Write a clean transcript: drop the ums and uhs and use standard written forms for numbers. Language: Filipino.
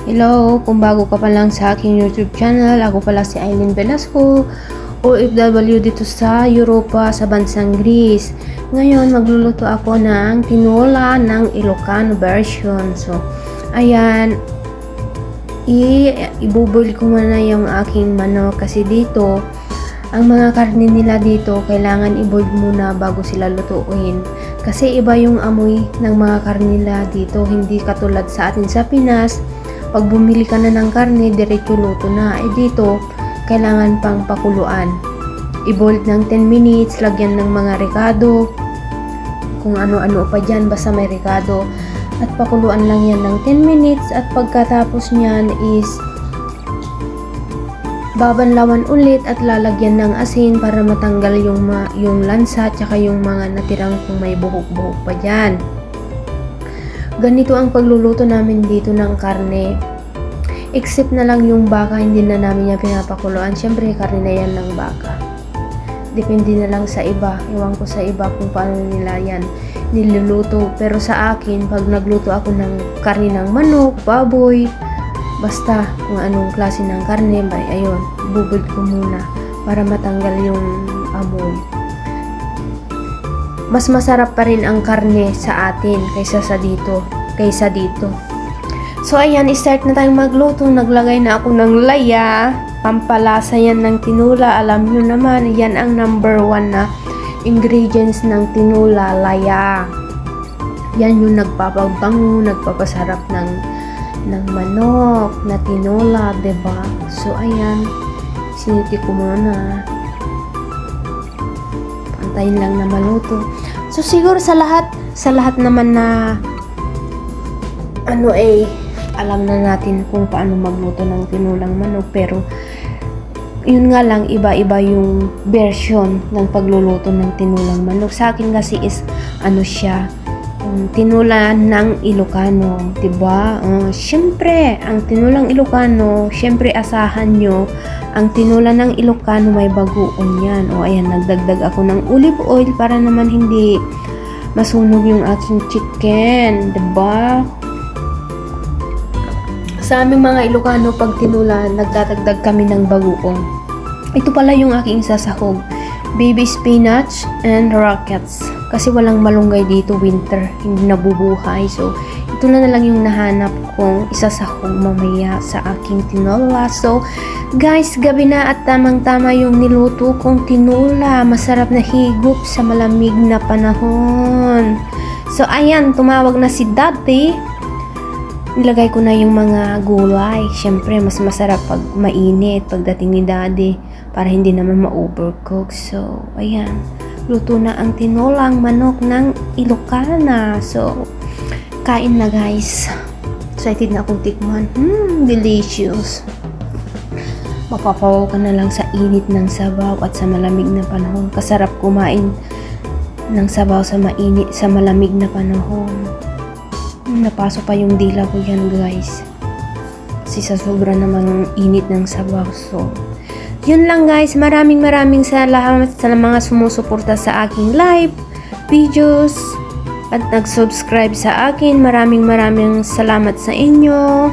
Hello, kung bago ka pa lang sa aking YouTube channel, ako pala si Aileen Velasco, OFW dito sa Europa, sa bansang Greece. Ngayon, magluluto ako ng tinola ng Ilocano version. So, ayan, ibuboil ko muna yung aking manok kasi dito, ang mga karne nila dito, kailangan i-boil muna bago sila lutuin. Kasi iba yung amoy ng mga karne nila dito, hindi katulad sa atin sa Pinas. Pag bumili ka na ng karne, diretso luto na. Dito, kailangan pang pakuluan. I-boil ng 10 minutes, lagyan ng mga rekado, kung ano-ano pa dyan, basta may rekado. At pakuluan lang yan ng 10 minutes. At pagkatapos nyan is babanlawan ulit at lalagyan ng asin para matanggal yung lansa at saka yung mga natirang kung may buhok-buhok pa dyan. Ganito ang pagluluto namin dito ng karne. Except na lang yung baka, hindi na namin yan pinapakuluan. Siyempre, karne na yan ng baka. Depende na lang sa iba. Ewan ko sa iba kung paano nila yan niluluto. Pero sa akin, pag nagluto ako ng karne ng manok, baboy, basta kung anong klase ng karne, ayun, bubod ko muna para matanggal yung amoy. Mas masarap pa rin ang karne sa atin kaysa dito. So ayan, start na tayong magluto. Naglagay na ako ng laya, pampalasa yan ng tinola. Alam nyo naman, yan ang number 1 na ingredients ng tinola, laya. Yan yung nagpapabango, nagpapasarap ng manok na tinola, diba? So ayan, siniti ko muna. Antayin lang na maluto. So siguro sa lahat naman na alam na natin kung paano magluto ng tinolang manok, pero yun nga lang, iba-iba yung version ng pagluluto ng tinolang manok. Sa akin kasi is siya, tinola ng Ilocano, diba? Syempre, ang tinolang Ilocano, syempre asahan nyo, ang tinola ng Ilocano may bagoong yan. Ayan, nagdagdag ako ng olive oil para naman hindi masunog yung aking chicken, diba? Sa aming mga Ilocano, pag tinula, nagdadagdag kami ng bagoong. Ito pala yung aking sasahog. Baby spinach and rockets. Kasi walang malunggay dito, winter. Hindi nabubuhay. So, ito na lang yung nahanap kong isasahog mamaya sa aking tinola. So, guys, gabi na at tamang-tama yung niluto kong tinola. Masarap na higop sa malamig na panahon. So, ayan, tumawag na si Daddy. Nilagay ko na yung mga gulay. Syempre, mas masarap pag mainit pagdating ni Daddy para hindi naman ma-overcook. So, ayan. Luto na ang tinolang manok ng Ilocana. So, kain na guys. Excited na akong tikman. Delicious. Mapapawaw ka na lang sa init ng sabaw at sa malamig na panahon. Kasarap kumain ng sabaw sa malamig na panahon. Napasok pa yung dila ko yan guys, kasi sa sobra namang init ng sabaw. So yun lang guys, maraming salamat sa mga sumusuporta sa aking live videos at nag-subscribe sa akin. Maraming salamat sa inyo.